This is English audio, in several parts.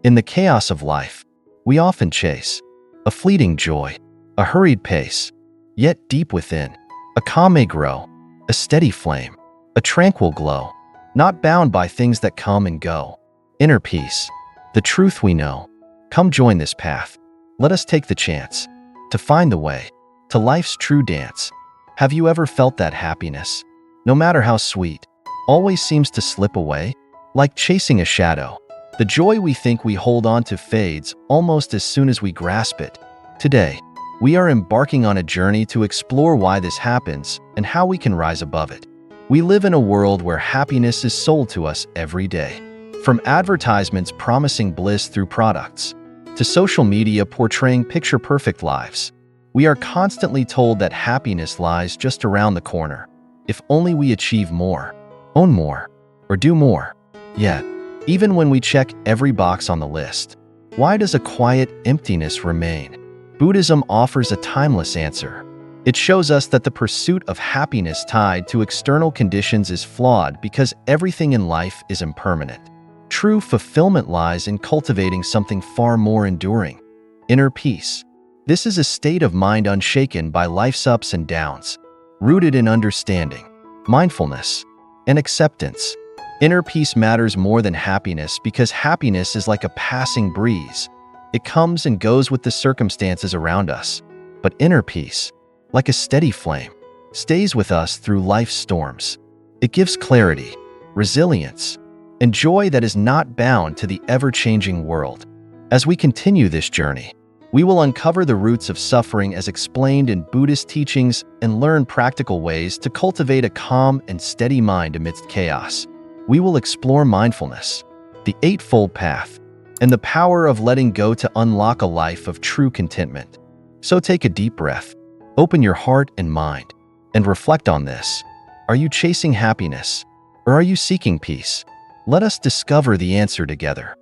In the chaos of life, we often chase a fleeting joy, a hurried pace, yet deep within, a calm may grow, a steady flame, a tranquil glow, not bound by things that come and go. Inner peace, the truth we know. Come join this path. Let us take the chance to find the way to life's true dance. Have you ever felt that happiness, no matter how sweet, always seems to slip away? Like chasing a shadow, the joy we think we hold on to fades almost as soon as we grasp it. Today, we are embarking on a journey to explore why this happens and how we can rise above it. We live in a world where happiness is sold to us every day. From advertisements promising bliss through products, to social media portraying picture-perfect lives, we are constantly told that happiness lies just around the corner. If only we achieve more, own more, or do more. Yet, even when we check every box on the list, why does a quiet emptiness remain? Buddhism offers a timeless answer. It shows us that the pursuit of happiness tied to external conditions is flawed because everything in life is impermanent. True fulfillment lies in cultivating something far more enduring: inner peace. This is a state of mind unshaken by life's ups and downs, rooted in understanding, mindfulness, and acceptance. Inner peace matters more than happiness because happiness is like a passing breeze. It comes and goes with the circumstances around us. But inner peace, like a steady flame, stays with us through life's storms. It gives clarity, resilience, and joy that is not bound to the ever-changing world. As we continue this journey, we will uncover the roots of suffering as explained in Buddhist teachings and learn practical ways to cultivate a calm and steady mind amidst chaos. We will explore mindfulness, the Eightfold Path, and the power of letting go to unlock a life of true contentment. So take a deep breath, open your heart and mind, and reflect on this. Are you chasing happiness, or are you seeking peace? Let us discover the answer together.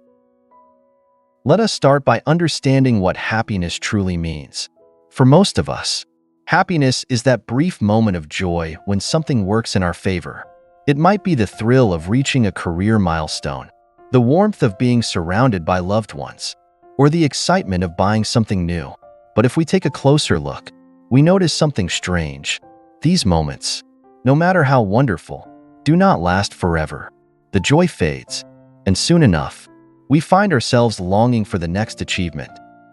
Let us start by understanding what happiness truly means. For most of us, happiness is that brief moment of joy when something works in our favor. It might be the thrill of reaching a career milestone, the warmth of being surrounded by loved ones, or the excitement of buying something new. But if we take a closer look, we notice something strange. These moments, no matter how wonderful, do not last forever. The joy fades, and soon enough, we find ourselves longing for the next achievement,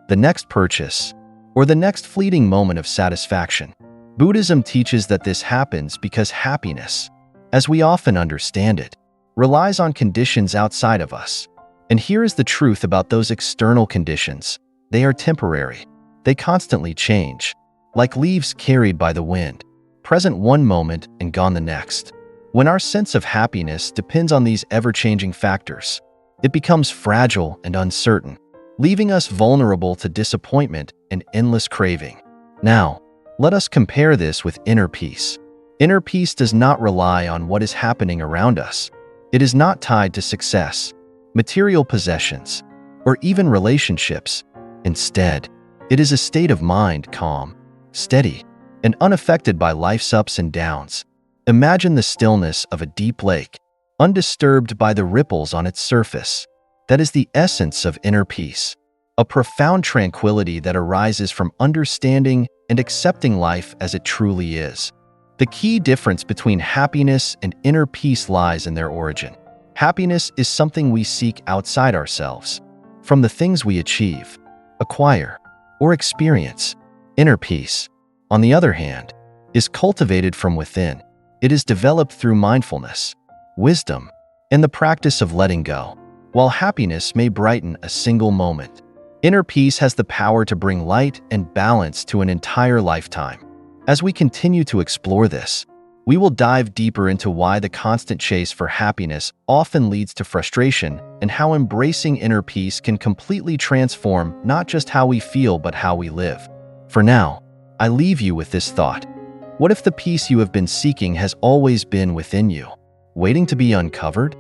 the next purchase, or the next fleeting moment of satisfaction. Buddhism teaches that this happens because happiness, as we often understand it, relies on conditions outside of us. And here is the truth about those external conditions. They are temporary. They constantly change, like leaves carried by the wind, present one moment and gone the next. When our sense of happiness depends on these ever-changing factors, it becomes fragile and uncertain, leaving us vulnerable to disappointment and endless craving. Now, let us compare this with inner peace. Inner peace does not rely on what is happening around us. It is not tied to success, material possessions, or even relationships. Instead, it is a state of mind calm, steady, and unaffected by life's ups and downs. Imagine the stillness of a deep lake, undisturbed by the ripples on its surface. That is the essence of inner peace, a profound tranquility that arises from understanding and accepting life as it truly is. The key difference between happiness and inner peace lies in their origin. Happiness is something we seek outside ourselves, from the things we achieve, acquire, or experience. Inner peace, on the other hand, is cultivated from within. It is developed through mindfulness, wisdom, and the practice of letting go. While happiness may brighten a single moment, inner peace has the power to bring light and balance to an entire lifetime. As we continue to explore this, we will dive deeper into why the constant chase for happiness often leads to frustration and how embracing inner peace can completely transform not just how we feel but how we live. For now, I leave you with this thought. What if the peace you have been seeking has always been within you, waiting to be uncovered?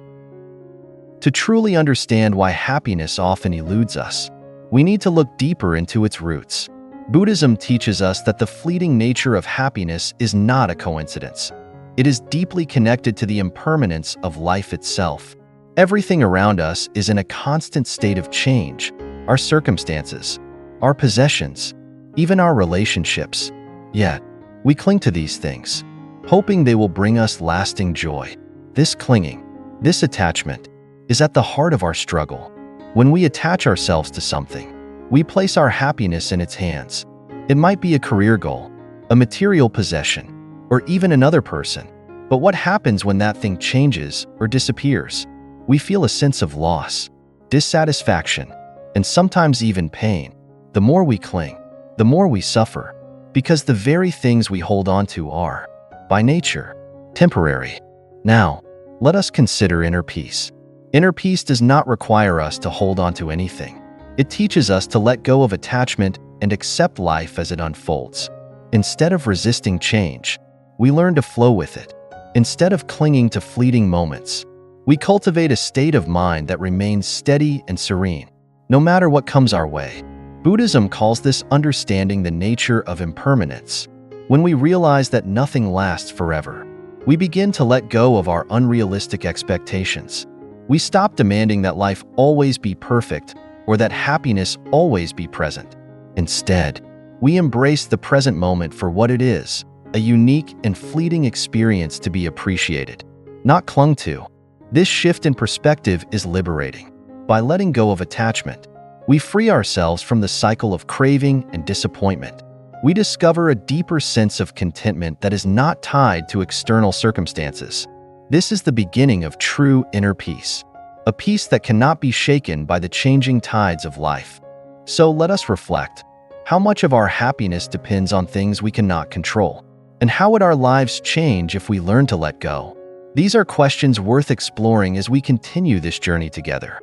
To truly understand why happiness often eludes us, we need to look deeper into its roots. Buddhism teaches us that the fleeting nature of happiness is not a coincidence. It is deeply connected to the impermanence of life itself. Everything around us is in a constant state of change. Our circumstances, our possessions, even our relationships. Yet, we cling to these things, hoping they will bring us lasting joy. This clinging, this attachment, is at the heart of our struggle. When we attach ourselves to something, we place our happiness in its hands. It might be a career goal, a material possession, or even another person. But what happens when that thing changes or disappears? We feel a sense of loss, dissatisfaction, and sometimes even pain. The more we cling, the more we suffer, because the very things we hold on to are, by nature, temporary. Now, let us consider inner peace. Inner peace does not require us to hold on to anything. It teaches us to let go of attachment and accept life as it unfolds. Instead of resisting change, we learn to flow with it. Instead of clinging to fleeting moments, we cultivate a state of mind that remains steady and serene, no matter what comes our way. Buddhism calls this understanding the nature of impermanence. When we realize that nothing lasts forever, we begin to let go of our unrealistic expectations. We stop demanding that life always be perfect or that happiness always be present. Instead, we embrace the present moment for what it is, a unique and fleeting experience to be appreciated, not clung to. This shift in perspective is liberating. By letting go of attachment, we free ourselves from the cycle of craving and disappointment. We discover a deeper sense of contentment that is not tied to external circumstances. This is the beginning of true inner peace, a peace that cannot be shaken by the changing tides of life. So let us reflect. How much of our happiness depends on things we cannot control? And how would our lives change if we learn to let go? These are questions worth exploring as we continue this journey together.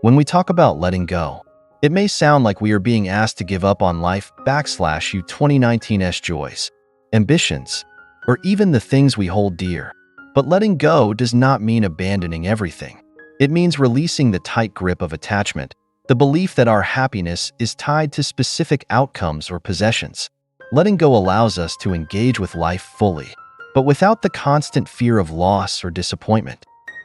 When we talk about letting go, it may sound like we are being asked to give up on life / you 2019's joys, ambitions, or even the things we hold dear. But letting go does not mean abandoning everything. It means releasing the tight grip of attachment, the belief that our happiness is tied to specific outcomes or possessions. Letting go allows us to engage with life fully, but without the constant fear of loss or disappointment.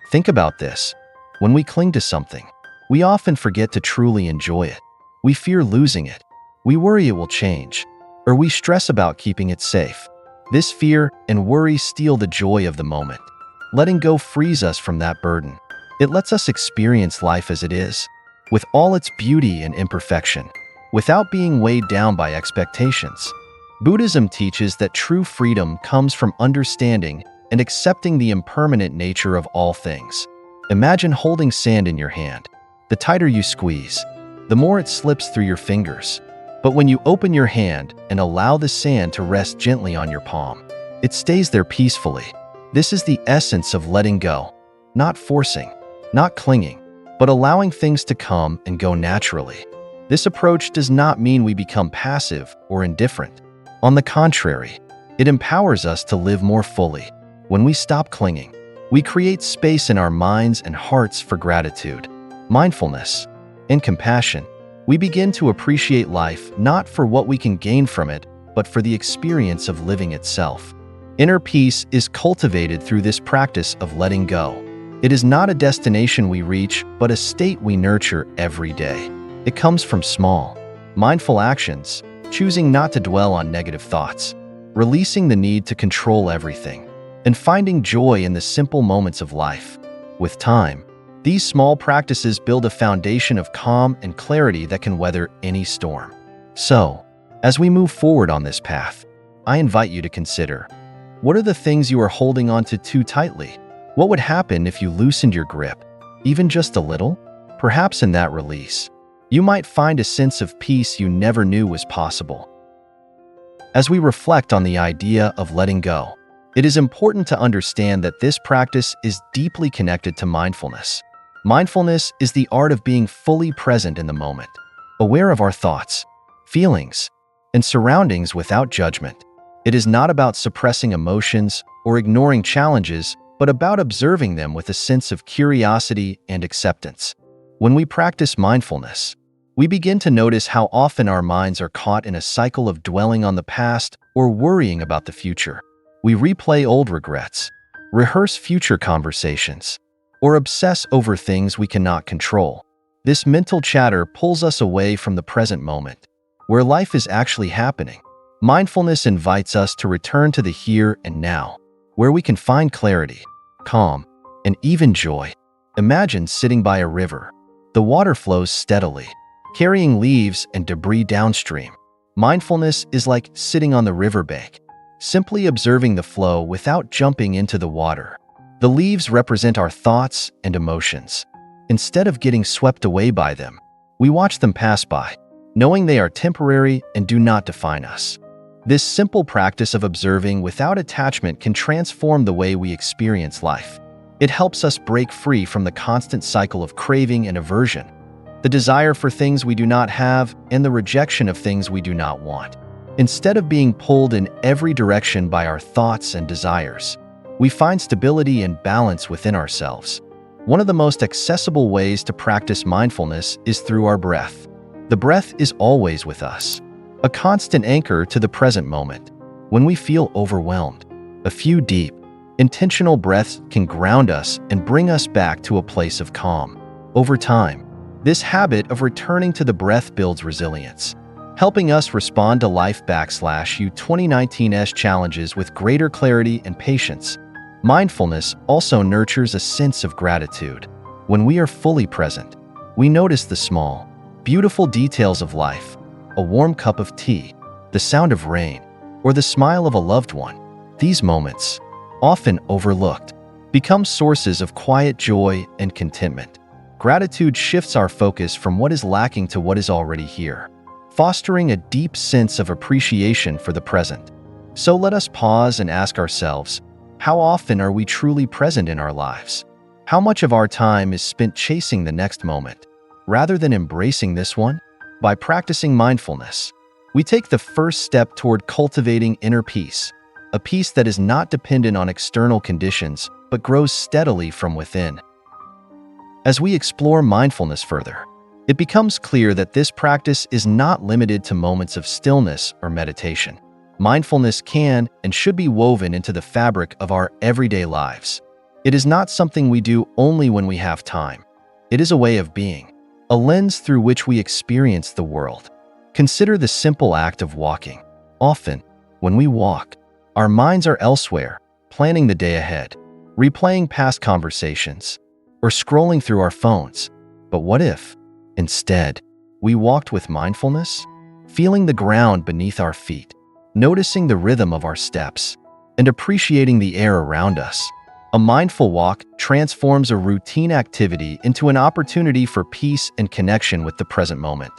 Think about this. When we cling to something, we often forget to truly enjoy it. We fear losing it. We worry it will change, or we stress about keeping it safe. This fear and worry steal the joy of the moment. Letting go frees us from that burden. It lets us experience life as it is, with all its beauty and imperfection, without being weighed down by expectations. Buddhism teaches that true freedom comes from understanding and accepting the impermanent nature of all things. Imagine holding sand in your hand. The tighter you squeeze, the more it slips through your fingers. But when you open your hand and allow the sand to rest gently on your palm, it stays there peacefully. This is the essence of letting go, not forcing, not clinging, but allowing things to come and go naturally. This approach does not mean we become passive or indifferent. On the contrary, it empowers us to live more fully. When we stop clinging, we create space in our minds and hearts for gratitude, mindfulness, and compassion. We begin to appreciate life not for what we can gain from it, but for the experience of living itself. Inner peace is cultivated through this practice of letting go. It is not a destination we reach, but a state we nurture every day. It comes from small, mindful actions, choosing not to dwell on negative thoughts, releasing the need to control everything, and finding joy in the simple moments of life. With time, these small practices build a foundation of calm and clarity that can weather any storm. So, as we move forward on this path, I invite you to consider, what are the things you are holding on to too tightly? What would happen if you loosened your grip, even just a little? Perhaps in that release, you might find a sense of peace you never knew was possible. As we reflect on the idea of letting go, it is important to understand that this practice is deeply connected to mindfulness. Mindfulness is the art of being fully present in the moment, aware of our thoughts, feelings, and surroundings without judgment. It is not about suppressing emotions or ignoring challenges, but about observing them with a sense of curiosity and acceptance. When we practice mindfulness, we begin to notice how often our minds are caught in a cycle of dwelling on the past or worrying about the future. We replay old regrets, rehearse future conversations, or obsess over things we cannot control. This mental chatter pulls us away from the present moment, where life is actually happening. Mindfulness invites us to return to the here and now, where we can find clarity, calm, and even joy. Imagine sitting by a river. The water flows steadily, carrying leaves and debris downstream. Mindfulness is like sitting on the riverbank, simply observing the flow without jumping into the water. The leaves represent our thoughts and emotions. Instead of getting swept away by them, we watch them pass by, knowing they are temporary and do not define us. This simple practice of observing without attachment can transform the way we experience life. It helps us break free from the constant cycle of craving and aversion, the desire for things we do not have, and the rejection of things we do not want. Instead of being pulled in every direction by our thoughts and desires, we find stability and balance within ourselves. One of the most accessible ways to practice mindfulness is through our breath. The breath is always with us, a constant anchor to the present moment. When we feel overwhelmed, a few deep, intentional breaths can ground us and bring us back to a place of calm. Over time, this habit of returning to the breath builds resilience, helping us respond to life/you 2019's challenges with greater clarity and patience. Mindfulness also nurtures a sense of gratitude. When we are fully present, we notice the small, beautiful details of life: a warm cup of tea, the sound of rain, or the smile of a loved one. These moments, often overlooked, become sources of quiet joy and contentment. Gratitude shifts our focus from what is lacking to what is already here, fostering a deep sense of appreciation for the present. So let us pause and ask ourselves, how often are we truly present in our lives? How much of our time is spent chasing the next moment, rather than embracing this one? By practicing mindfulness, we take the first step toward cultivating inner peace, a peace that is not dependent on external conditions, but grows steadily from within. As we explore mindfulness further, it becomes clear that this practice is not limited to moments of stillness or meditation. Mindfulness can and should be woven into the fabric of our everyday lives. It is not something we do only when we have time. It is a way of being, a lens through which we experience the world. Consider the simple act of walking. Often, when we walk, our minds are elsewhere, planning the day ahead, replaying past conversations, or scrolling through our phones. But what if, instead, we walked with mindfulness, feeling the ground beneath our feet, noticing the rhythm of our steps, and appreciating the air around us? A mindful walk transforms a routine activity into an opportunity for peace and connection with the present moment.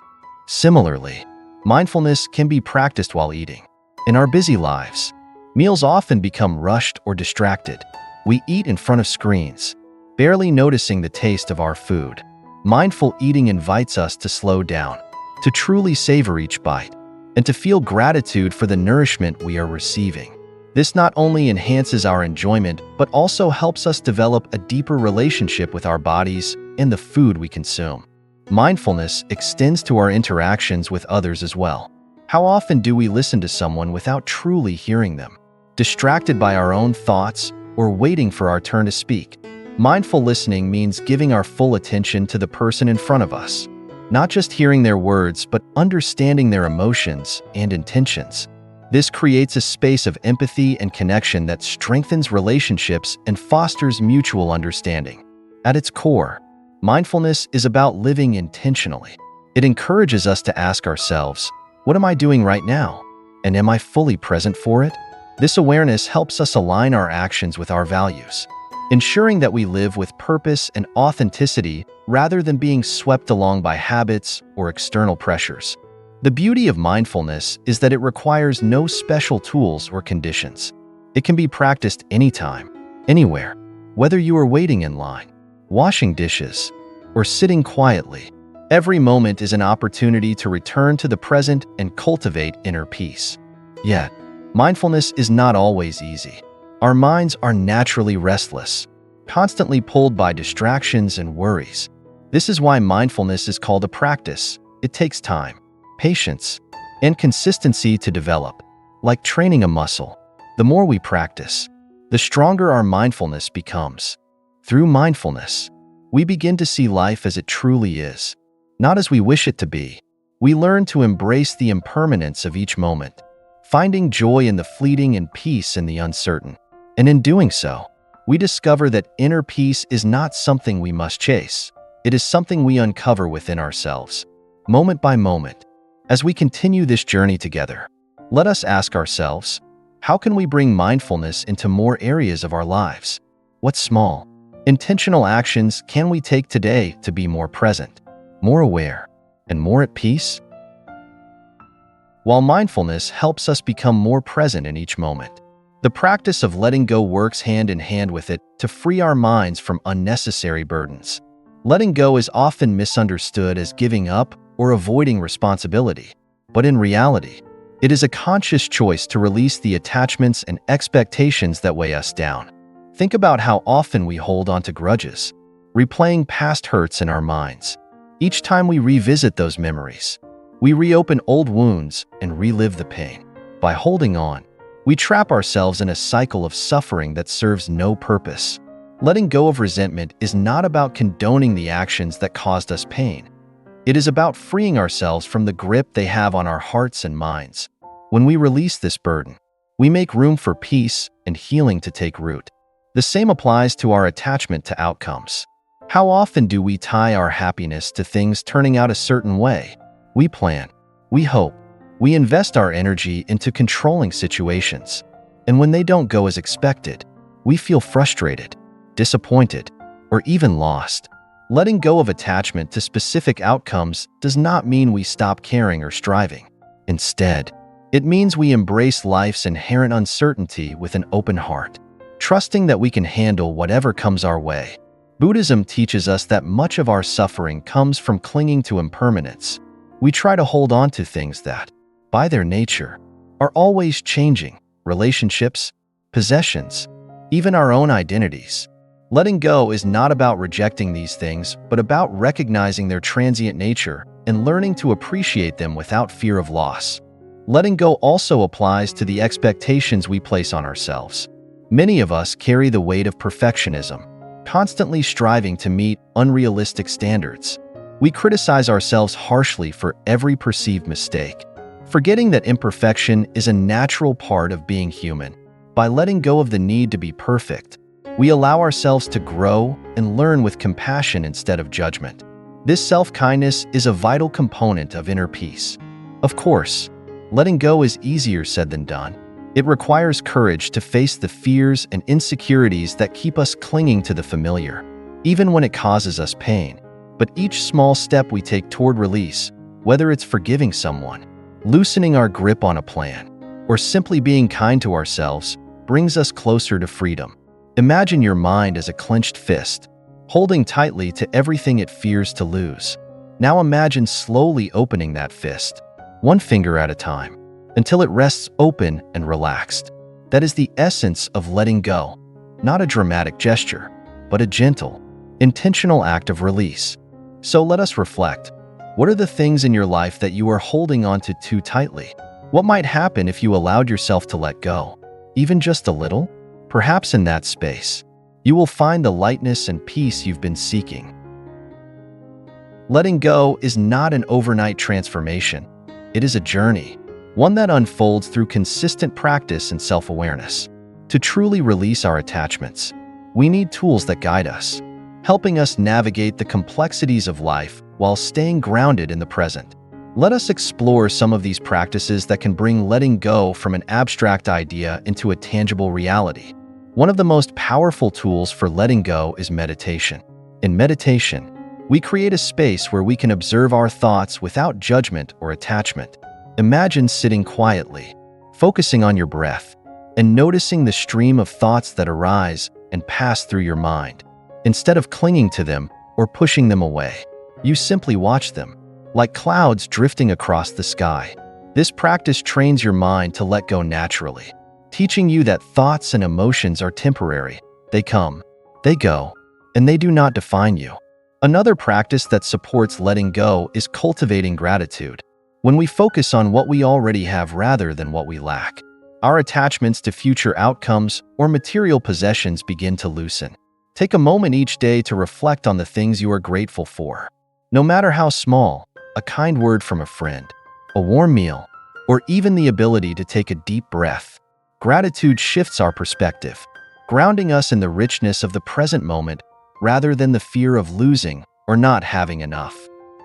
Similarly, mindfulness can be practiced while eating. In our busy lives, meals often become rushed or distracted. We eat in front of screens, barely noticing the taste of our food. Mindful eating invites us to slow down, to truly savor each bite, and to feel gratitude for the nourishment we are receiving. This not only enhances our enjoyment, but also helps us develop a deeper relationship with our bodies and the food we consume. Mindfulness extends to our interactions with others as well. How often do we listen to someone without truly hearing them, distracted by our own thoughts or waiting for our turn to speak? Mindful listening means giving our full attention to the person in front of us, not just hearing their words, but understanding their emotions and intentions. This creates a space of empathy and connection that strengthens relationships and fosters mutual understanding. At its core, mindfulness is about living intentionally. It encourages us to ask ourselves, what am I doing right now? And am I fully present for it? This awareness helps us align our actions with our values, ensuring that we live with purpose and authenticity rather than being swept along by habits or external pressures. The beauty of mindfulness is that it requires no special tools or conditions. It can be practiced anytime, anywhere, whether you are waiting in line, washing dishes, or sitting quietly. Every moment is an opportunity to return to the present and cultivate inner peace. Yet, mindfulness is not always easy. Our minds are naturally restless, constantly pulled by distractions and worries. This is why mindfulness is called a practice. It takes time, patience, and consistency to develop. Like training a muscle, the more we practice, the stronger our mindfulness becomes. Through mindfulness, we begin to see life as it truly is, not as we wish it to be. We learn to embrace the impermanence of each moment, finding joy in the fleeting and peace in the uncertain. And in doing so, we discover that inner peace is not something we must chase. It is something we uncover within ourselves, moment by moment. As we continue this journey together, let us ask ourselves, how can we bring mindfulness into more areas of our lives? What small, intentional actions can we take today to be more present, more aware, and more at peace? While mindfulness helps us become more present in each moment, the practice of letting go works hand in hand with it to free our minds from unnecessary burdens. Letting go is often misunderstood as giving up or avoiding responsibility, but in reality, it is a conscious choice to release the attachments and expectations that weigh us down. Think about how often we hold on to grudges, replaying past hurts in our minds. Each time we revisit those memories, we reopen old wounds and relive the pain. By holding on, we trap ourselves in a cycle of suffering that serves no purpose. Letting go of resentment is not about condoning the actions that caused us pain. It is about freeing ourselves from the grip they have on our hearts and minds. When we release this burden, we make room for peace and healing to take root. The same applies to our attachment to outcomes. How often do we tie our happiness to things turning out a certain way? We plan, we hope, we invest our energy into controlling situations, and when they don't go as expected, we feel frustrated, disappointed, or even lost. Letting go of attachment to specific outcomes does not mean we stop caring or striving. Instead, it means we embrace life's inherent uncertainty with an open heart, trusting that we can handle whatever comes our way. Buddhism teaches us that much of our suffering comes from clinging to impermanence. We try to hold on to things that, by their nature, are always changing: relationships, possessions, even our own identities. Letting go is not about rejecting these things, but about recognizing their transient nature and learning to appreciate them without fear of loss. Letting go also applies to the expectations we place on ourselves. Many of us carry the weight of perfectionism, constantly striving to meet unrealistic standards. We criticize ourselves harshly for every perceived mistake, forgetting that imperfection is a natural part of being human. By letting go of the need to be perfect, we allow ourselves to grow and learn with compassion instead of judgment. This self-kindness is a vital component of inner peace. Of course, letting go is easier said than done. It requires courage to face the fears and insecurities that keep us clinging to the familiar, even when it causes us pain. But each small step we take toward release, whether it's forgiving someone, loosening our grip on a plan, or simply being kind to ourselves, brings us closer to freedom. Imagine your mind as a clenched fist, holding tightly to everything it fears to lose. Now imagine slowly opening that fist, one finger at a time, until it rests open and relaxed. That is the essence of letting go, not a dramatic gesture, but a gentle, intentional act of release. So let us reflect. What are the things in your life that you are holding on to too tightly? What might happen if you allowed yourself to let go, even just a little? Perhaps in that space, you will find the lightness and peace you've been seeking. Letting go is not an overnight transformation. It is a journey, one that unfolds through consistent practice and self-awareness. To truly release our attachments, we need tools that guide us, helping us navigate the complexities of life while staying grounded in the present. Let us explore some of these practices that can bring letting go from an abstract idea into a tangible reality. One of the most powerful tools for letting go is meditation. In meditation, we create a space where we can observe our thoughts without judgment or attachment. Imagine sitting quietly, focusing on your breath, and noticing the stream of thoughts that arise and pass through your mind. Instead of clinging to them or pushing them away, you simply watch them, like clouds drifting across the sky. This practice trains your mind to let go naturally, teaching you that thoughts and emotions are temporary. They come, they go, and they do not define you. Another practice that supports letting go is cultivating gratitude. When we focus on what we already have rather than what we lack, our attachments to future outcomes or material possessions begin to loosen. Take a moment each day to reflect on the things you are grateful for. No matter how small, a kind word from a friend, a warm meal, or even the ability to take a deep breath. Gratitude shifts our perspective, grounding us in the richness of the present moment rather than the fear of losing or not having enough.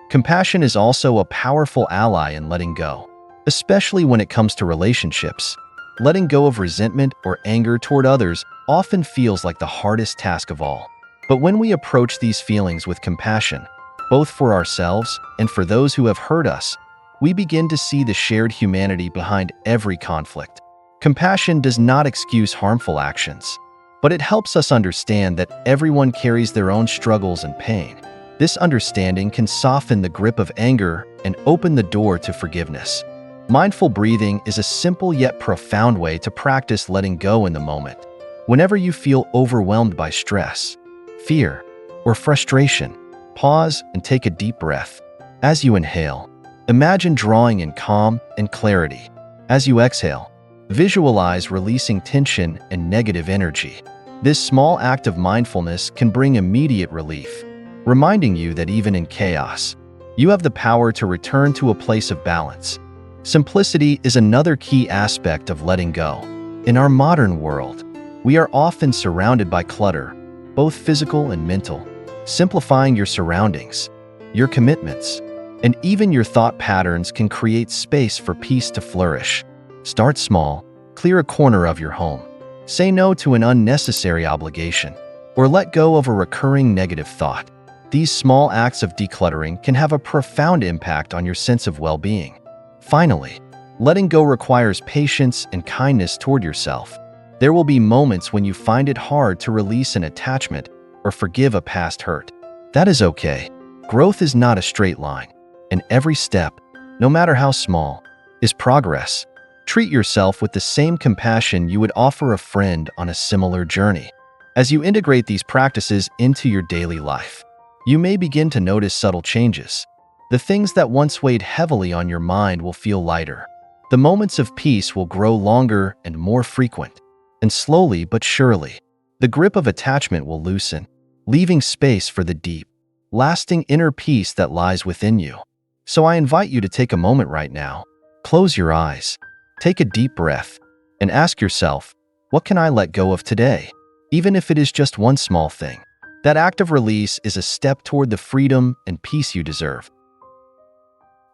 Compassion is also a powerful ally in letting go, especially when it comes to relationships. Letting go of resentment or anger toward others often feels like the hardest task of all. But when we approach these feelings with compassion, both for ourselves and for those who have hurt us, we begin to see the shared humanity behind every conflict. Compassion does not excuse harmful actions, but it helps us understand that everyone carries their own struggles and pain. This understanding can soften the grip of anger and open the door to forgiveness. Mindful breathing is a simple yet profound way to practice letting go in the moment. Whenever you feel overwhelmed by stress, fear, or frustration, pause and take a deep breath. As you inhale, imagine drawing in calm and clarity. As you exhale, visualize releasing tension and negative energy. This small act of mindfulness can bring immediate relief, reminding you that even in chaos, you have the power to return to a place of balance. Simplicity is another key aspect of letting go. In our modern world, we are often surrounded by clutter, both physical and mental. Simplifying your surroundings, your commitments, and even your thought patterns can create space for peace to flourish. Start small, clear a corner of your home, say no to an unnecessary obligation, or let go of a recurring negative thought. These small acts of decluttering can have a profound impact on your sense of well-being. Finally, letting go requires patience and kindness toward yourself. There will be moments when you find it hard to release an attachment or forgive a past hurt. That is okay. Growth is not a straight line, and every step, no matter how small, is progress. Treat yourself with the same compassion you would offer a friend on a similar journey. As you integrate these practices into your daily life, you may begin to notice subtle changes. The things that once weighed heavily on your mind will feel lighter. The moments of peace will grow longer and more frequent. And slowly but surely, the grip of attachment will loosen, leaving space for the deep, lasting inner peace that lies within you. So I invite you to take a moment right now. Close your eyes, take a deep breath, and ask yourself, what can I let go of today? Even if it is just one small thing. That act of release is a step toward the freedom and peace you deserve.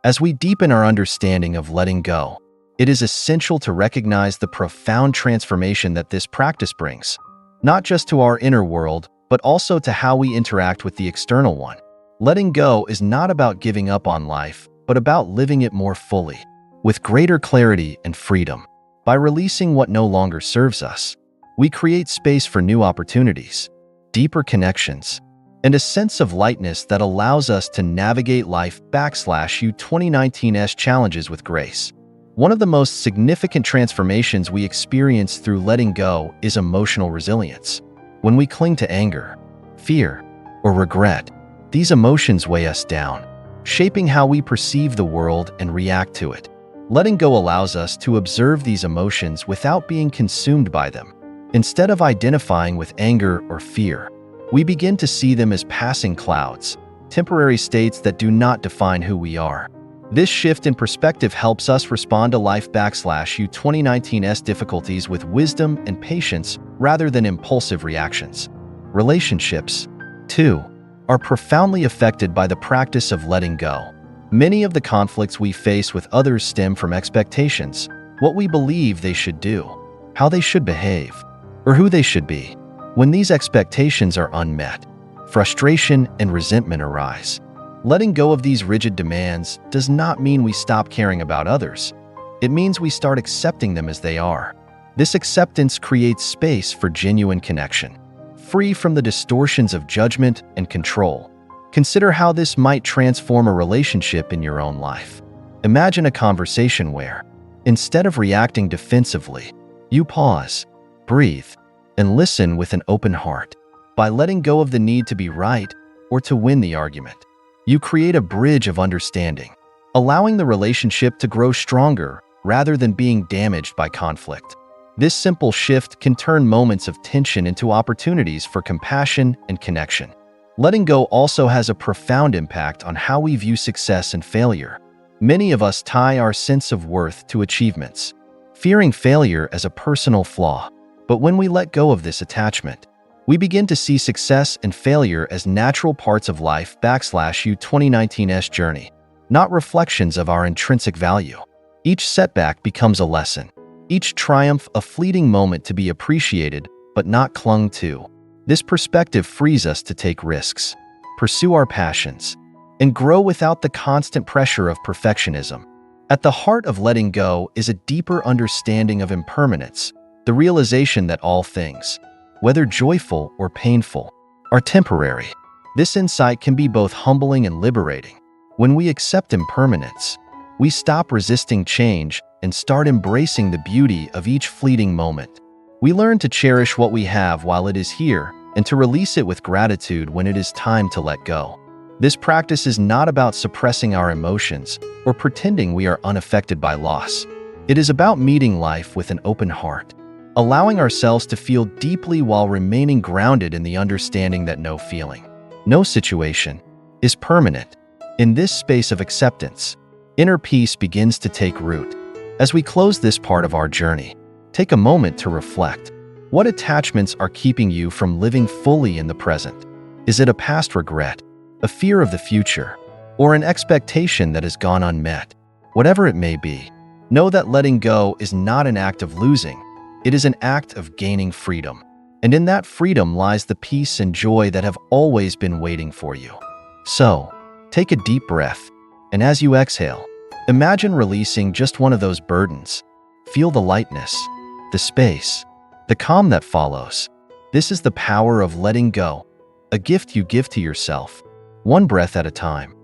As we deepen our understanding of letting go, it is essential to recognize the profound transformation that this practice brings, not just to our inner world, but also to how we interact with the external one. Letting go is not about giving up on life, but about living it more fully, with greater clarity and freedom. By releasing what no longer serves us, we create space for new opportunities, deeper connections, and a sense of lightness that allows us to navigate life /U2019's challenges with grace. One of the most significant transformations we experience through letting go is emotional resilience. When we cling to anger, fear, or regret, these emotions weigh us down, shaping how we perceive the world and react to it. Letting go allows us to observe these emotions without being consumed by them. Instead of identifying with anger or fear, we begin to see them as passing clouds, temporary states that do not define who we are. This shift in perspective helps us respond to life /U2019's difficulties with wisdom and patience rather than impulsive reactions. Relationships, too, are profoundly affected by the practice of letting go. Many of the conflicts we face with others stem from expectations, what we believe they should do, how they should behave, or who they should be. When these expectations are unmet, frustration and resentment arise. Letting go of these rigid demands does not mean we stop caring about others. It means we start accepting them as they are. This acceptance creates space for genuine connection, free from the distortions of judgment and control. Consider how this might transform a relationship in your own life. Imagine a conversation where, instead of reacting defensively, you pause, breathe, and listen with an open heart. By letting go of the need to be right or to win the argument, you create a bridge of understanding, allowing the relationship to grow stronger rather than being damaged by conflict. This simple shift can turn moments of tension into opportunities for compassion and connection. Letting go also has a profound impact on how we view success and failure. Many of us tie our sense of worth to achievements, fearing failure as a personal flaw. But when we let go of this attachment, we begin to see success and failure as natural parts of life / 2019's journey, not reflections of our intrinsic value. Each setback becomes a lesson, each triumph a fleeting moment to be appreciated but not clung to. This perspective frees us to take risks, pursue our passions, and grow without the constant pressure of perfectionism. At the heart of letting go is a deeper understanding of impermanence, the realization that all things, whether joyful or painful, are temporary. This insight can be both humbling and liberating. When we accept impermanence, we stop resisting change and start embracing the beauty of each fleeting moment. We learn to cherish what we have while it is here and to release it with gratitude when it is time to let go. This practice is not about suppressing our emotions or pretending we are unaffected by loss. It is about meeting life with an open heart, allowing ourselves to feel deeply while remaining grounded in the understanding that no feeling, no situation, is permanent. In this space of acceptance, inner peace begins to take root. As we close this part of our journey, take a moment to reflect. What attachments are keeping you from living fully in the present? Is it a past regret, a fear of the future, or an expectation that has gone unmet? Whatever it may be, know that letting go is not an act of losing. It is an act of gaining freedom. And in that freedom lies the peace and joy that have always been waiting for you. So, take a deep breath, and as you exhale, imagine releasing just one of those burdens. Feel the lightness, the space, the calm that follows. This is the power of letting go, a gift you give to yourself, one breath at a time.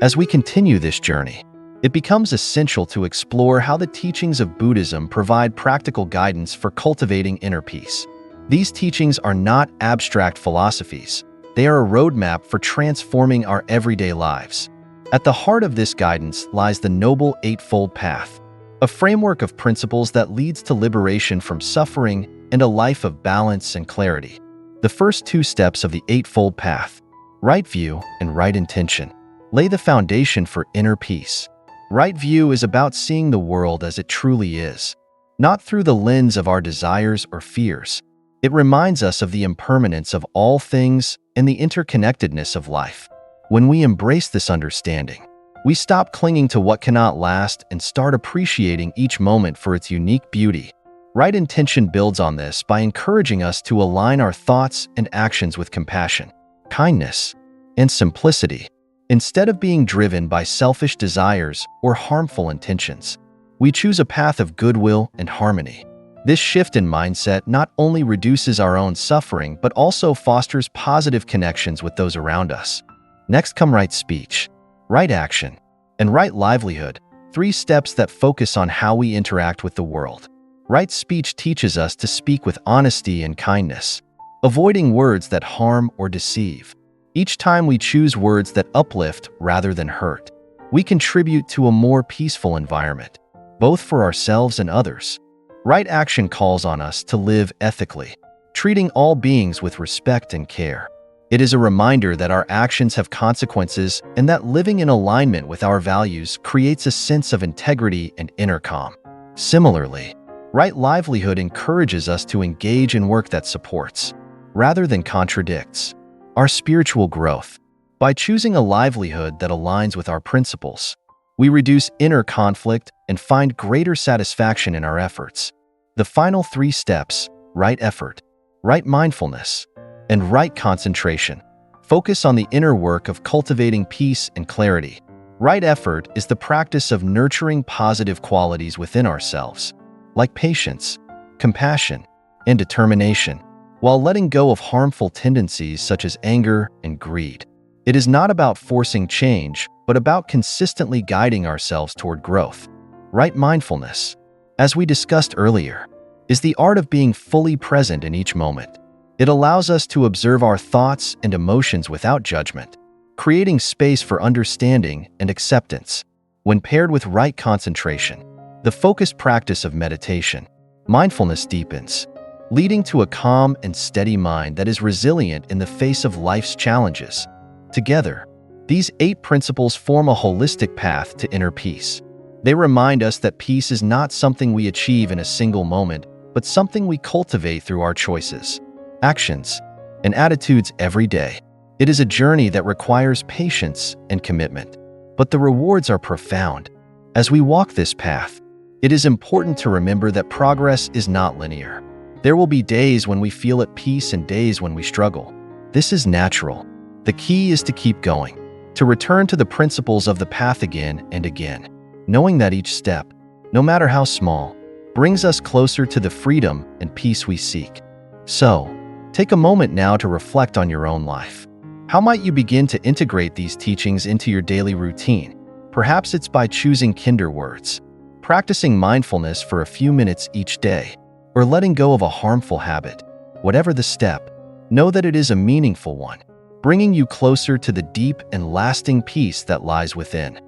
As we continue this journey, it becomes essential to explore how the teachings of Buddhism provide practical guidance for cultivating inner peace. These teachings are not abstract philosophies. They are a roadmap for transforming our everyday lives. At the heart of this guidance lies the Noble Eightfold Path, a framework of principles that leads to liberation from suffering and a life of balance and clarity. The first two steps of the Eightfold Path, right view and right intention, lay the foundation for inner peace. Right view is about seeing the world as it truly is, not through the lens of our desires or fears. It reminds us of the impermanence of all things and the interconnectedness of life. When we embrace this understanding, we stop clinging to what cannot last and start appreciating each moment for its unique beauty. Right intention builds on this by encouraging us to align our thoughts and actions with compassion, kindness, and simplicity. Instead of being driven by selfish desires or harmful intentions, we choose a path of goodwill and harmony. This shift in mindset not only reduces our own suffering but also fosters positive connections with those around us. Next come right speech, right action, and right livelihood, 3 steps that focus on how we interact with the world. Right speech teaches us to speak with honesty and kindness, avoiding words that harm or deceive. Each time we choose words that uplift rather than hurt, we contribute to a more peaceful environment, both for ourselves and others. Right action calls on us to live ethically, treating all beings with respect and care. It is a reminder that our actions have consequences and that living in alignment with our values creates a sense of integrity and inner calm. Similarly, right livelihood encourages us to engage in work that supports, rather than contradicts, our spiritual growth. By choosing a livelihood that aligns with our principles, we reduce inner conflict and find greater satisfaction in our efforts. The final 3 steps, right effort, right mindfulness, and right concentration, focus on the inner work of cultivating peace and clarity. Right effort is the practice of nurturing positive qualities within ourselves, like patience, compassion, and determination, while letting go of harmful tendencies such as anger and greed. It is not about forcing change, but about consistently guiding ourselves toward growth. Right mindfulness, as we discussed earlier, is the art of being fully present in each moment. It allows us to observe our thoughts and emotions without judgment, creating space for understanding and acceptance. When paired with right concentration, the focused practice of meditation, mindfulness deepens, leading to a calm and steady mind that is resilient in the face of life's challenges. Together, these 8 principles form a holistic path to inner peace. They remind us that peace is not something we achieve in a single moment, but something we cultivate through our choices, actions, and attitudes every day. It is a journey that requires patience and commitment, but the rewards are profound. As we walk this path, it is important to remember that progress is not linear. There will be days when we feel at peace and days when we struggle. This is natural. The key is to keep going, to return to the principles of the path again and again, knowing that each step, no matter how small, brings us closer to the freedom and peace we seek. So, take a moment now to reflect on your own life. How might you begin to integrate these teachings into your daily routine? Perhaps it's by choosing kinder words, practicing mindfulness for a few minutes each day, or letting go of a harmful habit. Whatever the step, know that it is a meaningful one, bringing you closer to the deep and lasting peace that lies within.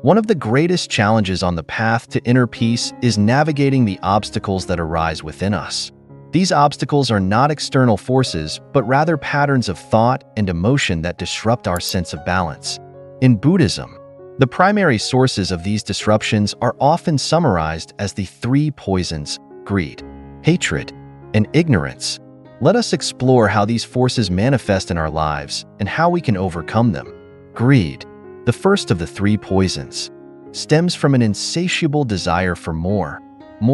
One of the greatest challenges on the path to inner peace is navigating the obstacles that arise within us. These obstacles are not external forces, but rather patterns of thought and emotion that disrupt our sense of balance. In Buddhism, the primary sources of these disruptions are often summarized as the 3 poisons: greed, hatred, and ignorance. Let us explore how these forces manifest in our lives and how we can overcome them. Greed, the first of the 3 poisons, stems from an insatiable desire for more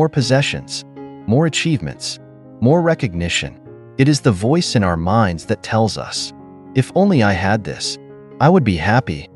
possessions, more achievements, more recognition. It is the voice in our minds that tells us, if only I had this, I would be happy.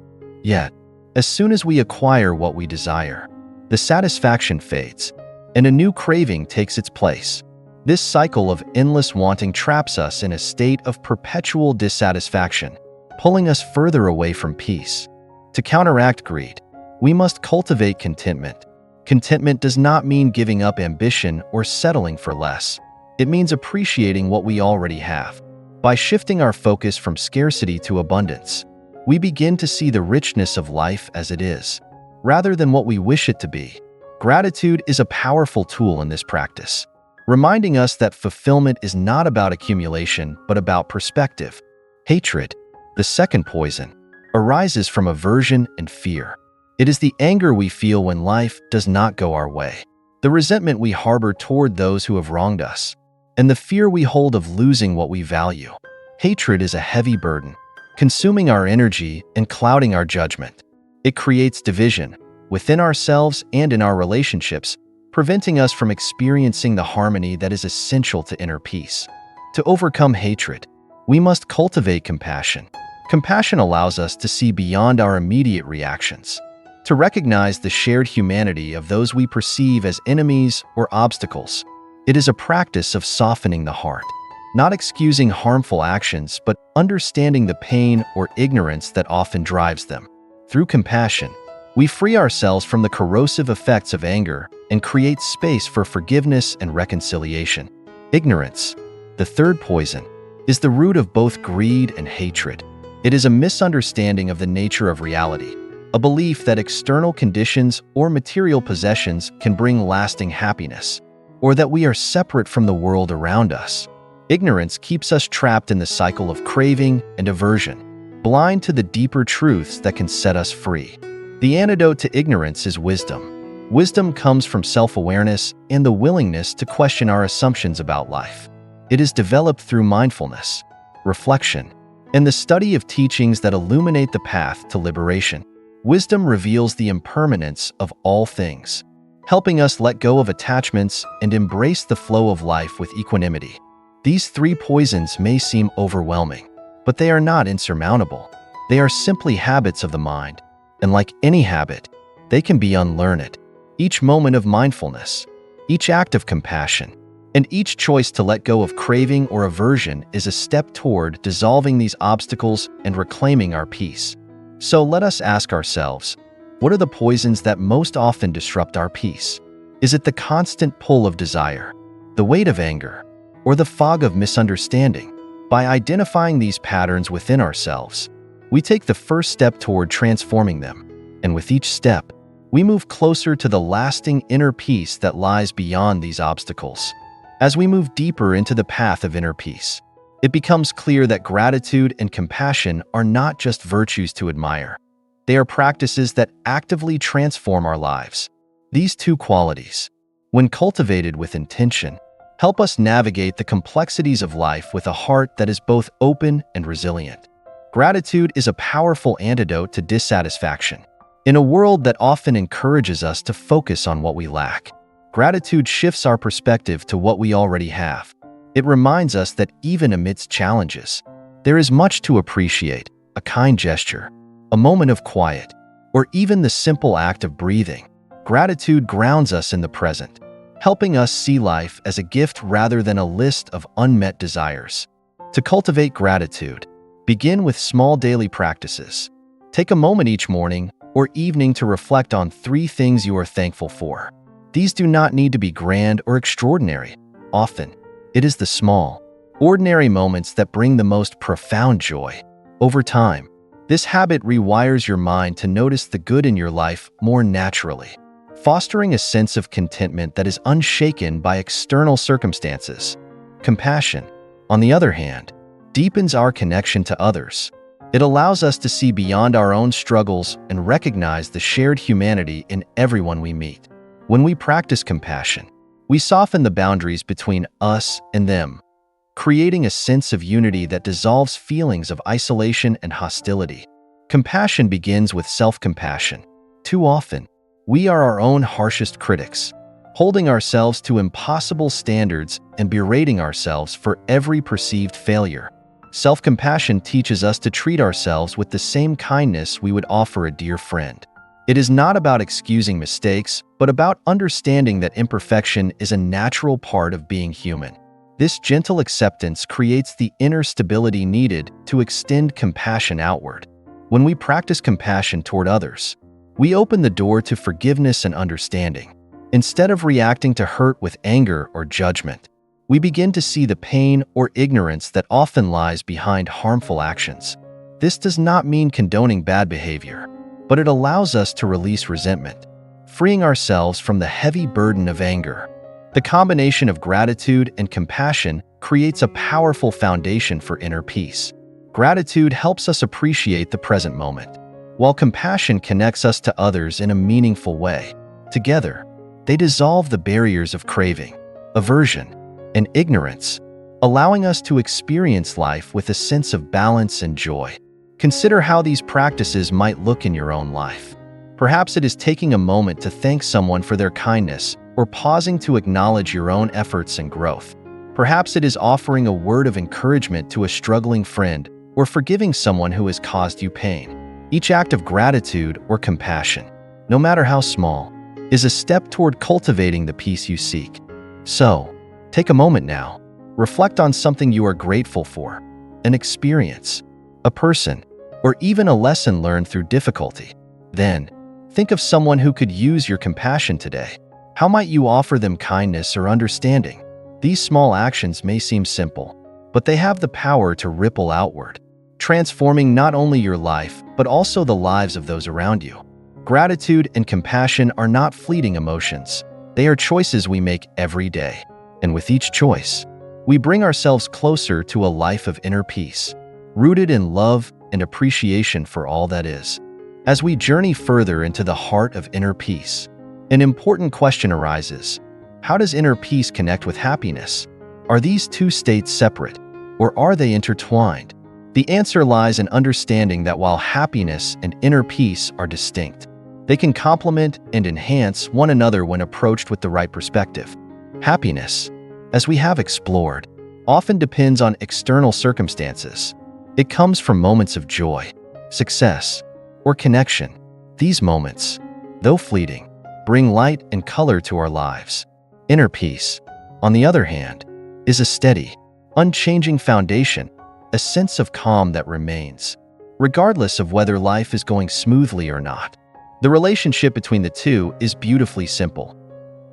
Yet, as soon as we acquire what we desire, the satisfaction fades, and a new craving takes its place. This cycle of endless wanting traps us in a state of perpetual dissatisfaction, pulling us further away from peace. To counteract greed, we must cultivate contentment. Contentment does not mean giving up ambition or settling for less. It means appreciating what we already have. By shifting our focus from scarcity to abundance, we begin to see the richness of life as it is, rather than what we wish it to be. Gratitude is a powerful tool in this practice, reminding us that fulfillment is not about accumulation, but about perspective. Hatred, the second poison, arises from aversion and fear. It is the anger we feel when life does not go our way, the resentment we harbor toward those who have wronged us, and the fear we hold of losing what we value. Hatred is a heavy burden, consuming our energy and clouding our judgment. It creates division within ourselves and in our relationships, preventing us from experiencing the harmony that is essential to inner peace. To overcome hatred, we must cultivate compassion. Compassion allows us to see beyond our immediate reactions, to recognize the shared humanity of those we perceive as enemies or obstacles. It is a practice of softening the heart, not excusing harmful actions, but understanding the pain or ignorance that often drives them. Through compassion, we free ourselves from the corrosive effects of anger and create space for forgiveness and reconciliation. Ignorance, the third poison, is the root of both greed and hatred. It is a misunderstanding of the nature of reality, a belief that external conditions or material possessions can bring lasting happiness, or that we are separate from the world around us. Ignorance keeps us trapped in the cycle of craving and aversion, blind to the deeper truths that can set us free. The antidote to ignorance is wisdom. Wisdom comes from self-awareness and the willingness to question our assumptions about life. It is developed through mindfulness, reflection, and the study of teachings that illuminate the path to liberation. Wisdom reveals the impermanence of all things, helping us let go of attachments and embrace the flow of life with equanimity. These 3 poisons may seem overwhelming, but they are not insurmountable. They are simply habits of the mind, and like any habit, they can be unlearned. Each moment of mindfulness, each act of compassion, and each choice to let go of craving or aversion is a step toward dissolving these obstacles and reclaiming our peace. So let us ask ourselves, what are the poisons that most often disrupt our peace? Is it the constant pull of desire, the weight of anger, or the fog of misunderstanding? By identifying these patterns within ourselves, we take the first step toward transforming them, and with each step, we move closer to the lasting inner peace that lies beyond these obstacles. As we move deeper into the path of inner peace, it becomes clear that gratitude and compassion are not just virtues to admire. They are practices that actively transform our lives. These two qualities, when cultivated with intention, help us navigate the complexities of life with a heart that is both open and resilient. Gratitude is a powerful antidote to dissatisfaction. In a world that often encourages us to focus on what we lack, gratitude shifts our perspective to what we already have. It reminds us that even amidst challenges, there is much to appreciate: a kind gesture, a moment of quiet, or even the simple act of breathing. Gratitude grounds us in the present, helping us see life as a gift rather than a list of unmet desires. To cultivate gratitude, begin with small daily practices. Take a moment each morning or evening to reflect on 3 things you are thankful for. These do not need to be grand or extraordinary. Often, it is the small, ordinary moments that bring the most profound joy. Over time, this habit rewires your mind to notice the good in your life more naturally, fostering a sense of contentment that is unshaken by external circumstances. Compassion, on the other hand, deepens our connection to others. It allows us to see beyond our own struggles and recognize the shared humanity in everyone we meet. When we practice compassion, we soften the boundaries between us and them, creating a sense of unity that dissolves feelings of isolation and hostility. Compassion begins with self-compassion. Too often, we are our own harshest critics, holding ourselves to impossible standards and berating ourselves for every perceived failure. Self-compassion teaches us to treat ourselves with the same kindness we would offer a dear friend. It is not about excusing mistakes, but about understanding that imperfection is a natural part of being human. This gentle acceptance creates the inner stability needed to extend compassion outward. When we practice compassion toward others, we open the door to forgiveness and understanding. Instead of reacting to hurt with anger or judgment, we begin to see the pain or ignorance that often lies behind harmful actions. This does not mean condoning bad behavior, but it allows us to release resentment, freeing ourselves from the heavy burden of anger. The combination of gratitude and compassion creates a powerful foundation for inner peace. Gratitude helps us appreciate the present moment, while compassion connects us to others in a meaningful way. Together, they dissolve the barriers of craving, aversion, and ignorance, allowing us to experience life with a sense of balance and joy. Consider how these practices might look in your own life. Perhaps it is taking a moment to thank someone for their kindness, or pausing to acknowledge your own efforts and growth. Perhaps it is offering a word of encouragement to a struggling friend, or forgiving someone who has caused you pain. Each act of gratitude or compassion, no matter how small, is a step toward cultivating the peace you seek. So, take a moment now, reflect on something you are grateful for, an experience, a person, or even a lesson learned through difficulty. Then, think of someone who could use your compassion today. How might you offer them kindness or understanding? These small actions may seem simple, but they have the power to ripple outward, transforming not only your life, but also the lives of those around you. Gratitude and compassion are not fleeting emotions. They are choices we make every day. And with each choice, we bring ourselves closer to a life of inner peace, rooted in love and appreciation for all that is. As we journey further into the heart of inner peace, an important question arises: how does inner peace connect with happiness? Are these two states separate, or are they intertwined? The answer lies in understanding that while happiness and inner peace are distinct, they can complement and enhance one another when approached with the right perspective. Happiness, as we have explored, often depends on external circumstances. It comes from moments of joy, success, or connection. These moments, though fleeting, bring light and color to our lives. Inner peace, on the other hand, is a steady, unchanging foundation, a sense of calm that remains, regardless of whether life is going smoothly or not. The relationship between the two is beautifully simple.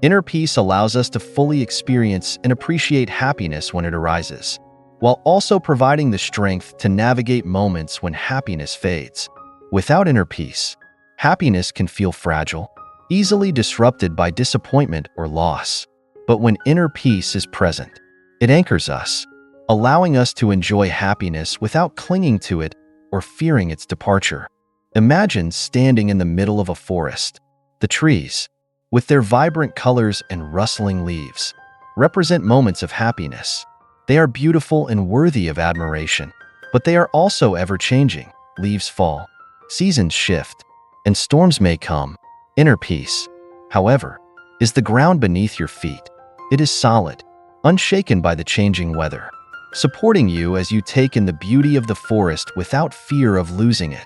Inner peace allows us to fully experience and appreciate happiness when it arises, while also providing the strength to navigate moments when happiness fades. Without inner peace, happiness can feel fragile, easily disrupted by disappointment or loss. But when inner peace is present, it anchors us, allowing us to enjoy happiness without clinging to it or fearing its departure. Imagine standing in the middle of a forest. The trees, with their vibrant colors and rustling leaves, represent moments of happiness. They are beautiful and worthy of admiration, but they are also ever-changing. Leaves fall, seasons shift, and storms may come. Inner peace, however, is the ground beneath your feet. It is solid, unshaken by the changing weather, supporting you as you take in the beauty of the forest without fear of losing it.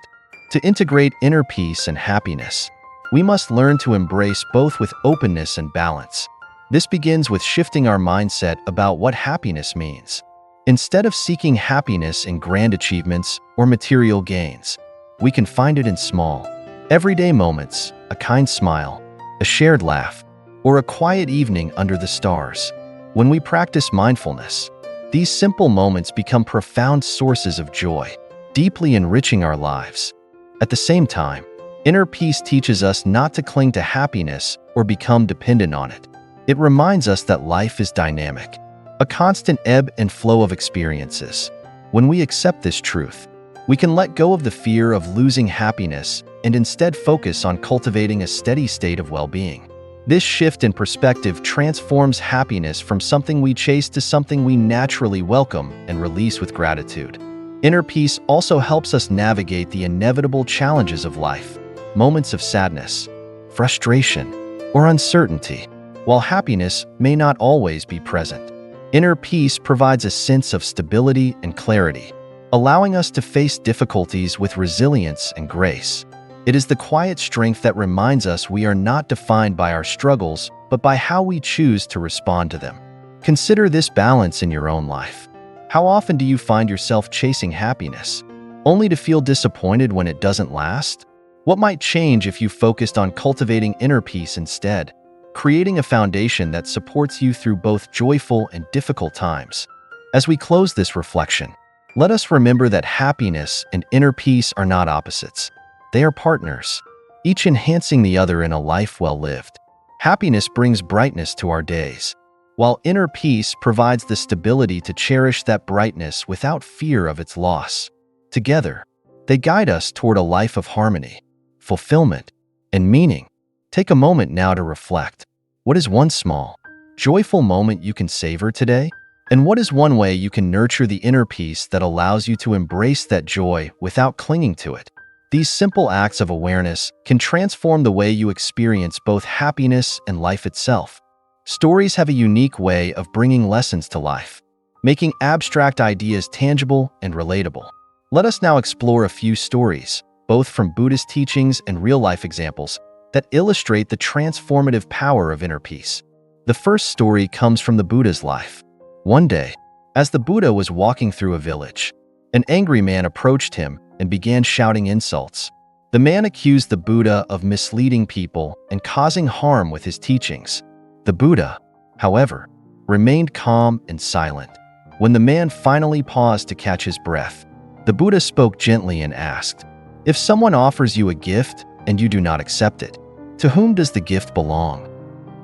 To integrate inner peace and happiness, we must learn to embrace both with openness and balance. This begins with shifting our mindset about what happiness means. Instead of seeking happiness in grand achievements or material gains, we can find it in small, everyday moments, a kind smile, a shared laugh, or a quiet evening under the stars. When we practice mindfulness, these simple moments become profound sources of joy, deeply enriching our lives. At the same time, inner peace teaches us not to cling to happiness or become dependent on it. It reminds us that life is dynamic, a constant ebb and flow of experiences. When we accept this truth, we can let go of the fear of losing happiness and instead focus on cultivating a steady state of well-being. This shift in perspective transforms happiness from something we chase to something we naturally welcome and release with gratitude. Inner peace also helps us navigate the inevitable challenges of life, moments of sadness, frustration, or uncertainty. While happiness may not always be present, inner peace provides a sense of stability and clarity, allowing us to face difficulties with resilience and grace. It is the quiet strength that reminds us we are not defined by our struggles, but by how we choose to respond to them. Consider this balance in your own life. How often do you find yourself chasing happiness, only to feel disappointed when it doesn't last? What might change if you focused on cultivating inner peace instead, creating a foundation that supports you through both joyful and difficult times? As we close this reflection, let us remember that happiness and inner peace are not opposites. They are partners, each enhancing the other in a life well lived. Happiness brings brightness to our days, while inner peace provides the stability to cherish that brightness without fear of its loss. Together, they guide us toward a life of harmony, fulfillment, and meaning. Take a moment now to reflect. What is one small, joyful moment you can savor today? And what is one way you can nurture the inner peace that allows you to embrace that joy without clinging to it? These simple acts of awareness can transform the way you experience both happiness and life itself. Stories have a unique way of bringing lessons to life, making abstract ideas tangible and relatable. Let us now explore a few stories, both from Buddhist teachings and real-life examples, that illustrate the transformative power of inner peace. The first story comes from the Buddha's life. One day, as the Buddha was walking through a village, an angry man approached him and began shouting insults. The man accused the Buddha of misleading people and causing harm with his teachings. The Buddha, however, remained calm and silent. When the man finally paused to catch his breath, the Buddha spoke gently and asked, "If someone offers you a gift and you do not accept it, to whom does the gift belong?"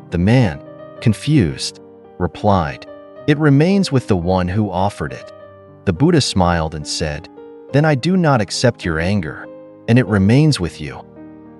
The man, confused, replied, "It remains with the one who offered it." The Buddha smiled and said, "Then I do not accept your anger, and it remains with you."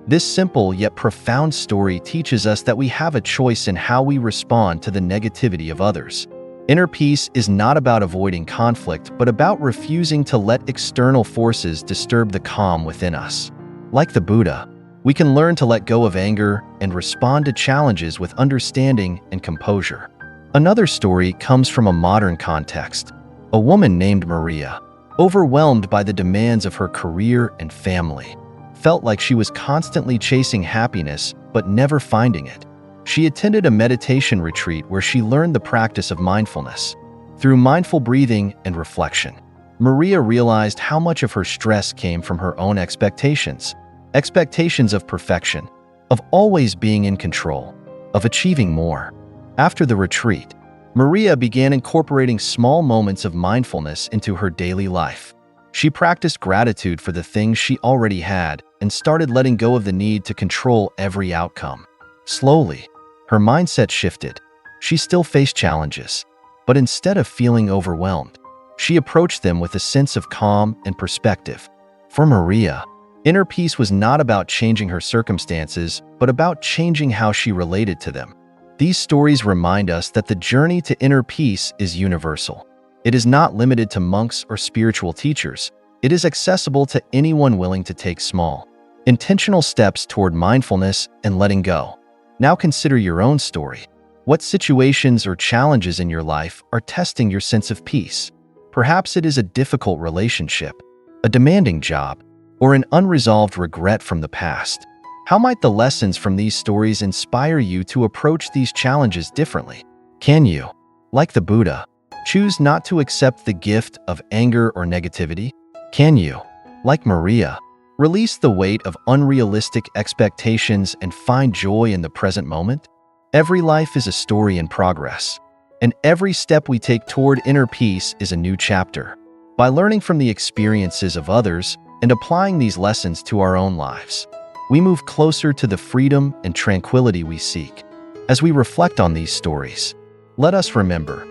This simple yet profound story teaches us that we have a choice in how we respond to the negativity of others. Inner peace is not about avoiding conflict, but about refusing to let external forces disturb the calm within us. Like the Buddha, we can learn to let go of anger and respond to challenges with understanding and composure. Another story comes from a modern context. A woman named Maria, overwhelmed by the demands of her career and family, felt like she was constantly chasing happiness but never finding it. She attended a meditation retreat where she learned the practice of mindfulness. Through mindful breathing and reflection, Maria realized how much of her stress came from her own expectations of perfection, of always being in control, of achieving more. After the retreat, Maria began incorporating small moments of mindfulness into her daily life. She practiced gratitude for the things she already had and started letting go of the need to control every outcome. Slowly, her mindset shifted. She still faced challenges, but instead of feeling overwhelmed, she approached them with a sense of calm and perspective. For Maria, inner peace was not about changing her circumstances, but about changing how she related to them. These stories remind us that the journey to inner peace is universal. It is not limited to monks or spiritual teachers. It is accessible to anyone willing to take small, intentional steps toward mindfulness and letting go. Now consider your own story. What situations or challenges in your life are testing your sense of peace? Perhaps it is a difficult relationship, a demanding job, or an unresolved regret from the past. How might the lessons from these stories inspire you to approach these challenges differently? Can you, like the Buddha, choose not to accept the gift of anger or negativity? Can you, like Maria, release the weight of unrealistic expectations and find joy in the present moment? Every life is a story in progress, and every step we take toward inner peace is a new chapter. By learning from the experiences of others and applying these lessons to our own lives, we move closer to the freedom and tranquility we seek. As we reflect on these stories, let us remember,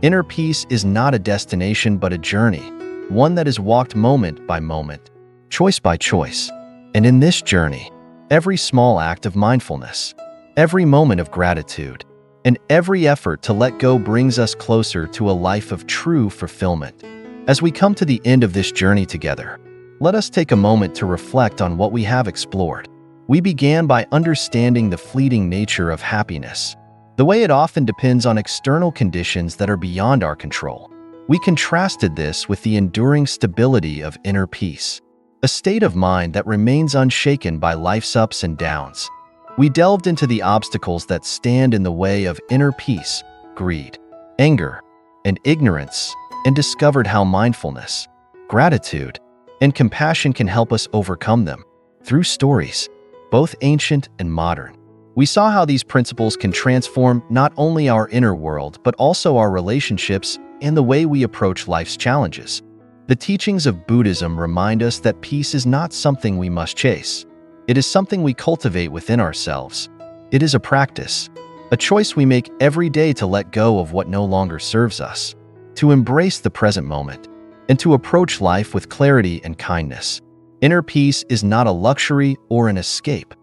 inner peace is not a destination but a journey, one that is walked moment by moment, choice by choice. And in this journey, every small act of mindfulness, every moment of gratitude, and every effort to let go brings us closer to a life of true fulfillment. As we come to the end of this journey together, let us take a moment to reflect on what we have explored. We began by understanding the fleeting nature of happiness, the way it often depends on external conditions that are beyond our control. We contrasted this with the enduring stability of inner peace, a state of mind that remains unshaken by life's ups and downs. We delved into the obstacles that stand in the way of inner peace, greed, anger, and ignorance, and discovered how mindfulness, gratitude, and compassion can help us overcome them. Through stories, both ancient and modern, we saw how these principles can transform not only our inner world but also our relationships and the way we approach life's challenges. The teachings of Buddhism remind us that peace is not something we must chase. It is something we cultivate within ourselves. It is a practice, a choice we make every day to let go of what no longer serves us, to embrace the present moment, and to approach life with clarity and kindness. Inner peace is not a luxury or an escape.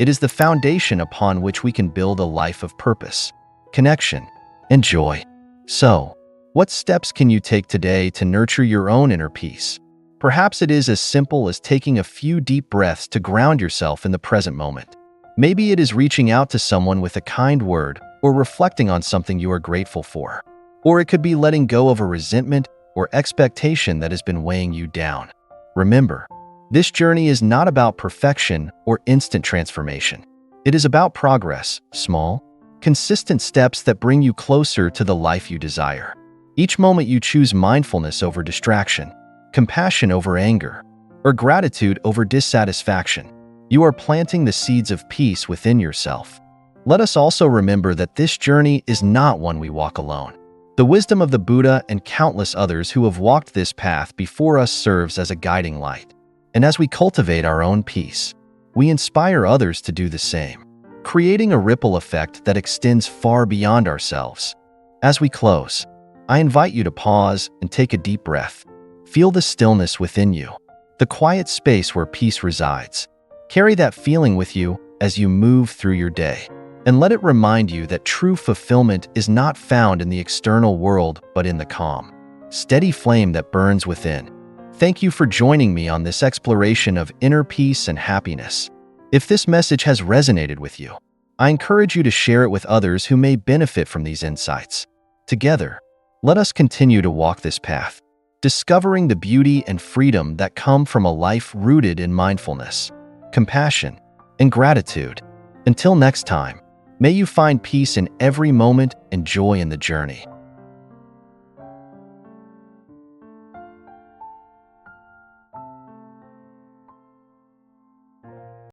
It is the foundation upon which we can build a life of purpose, connection, and joy. So, what steps can you take today to nurture your own inner peace? Perhaps it is as simple as taking a few deep breaths to ground yourself in the present moment. Maybe it is reaching out to someone with a kind word or reflecting on something you are grateful for. Or it could be letting go of a resentment or expectation that has been weighing you down. Remember, this journey is not about perfection or instant transformation. It is about progress, small, consistent steps that bring you closer to the life you desire. Each moment you choose mindfulness over distraction, compassion over anger, or gratitude over dissatisfaction, you are planting the seeds of peace within yourself. Let us also remember that this journey is not one we walk alone. The wisdom of the Buddha and countless others who have walked this path before us serves as a guiding light. And as we cultivate our own peace, we inspire others to do the same, creating a ripple effect that extends far beyond ourselves. As we close, I invite you to pause and take a deep breath. Feel the stillness within you, the quiet space where peace resides. Carry that feeling with you as you move through your day, and let it remind you that true fulfillment is not found in the external world but in the calm, steady flame that burns within. Thank you for joining me on this exploration of inner peace and happiness. If this message has resonated with you, I encourage you to share it with others who may benefit from these insights. Together, let us continue to walk this path, discovering the beauty and freedom that come from a life rooted in mindfulness, compassion, and gratitude. Until next time, may you find peace in every moment and joy in the journey.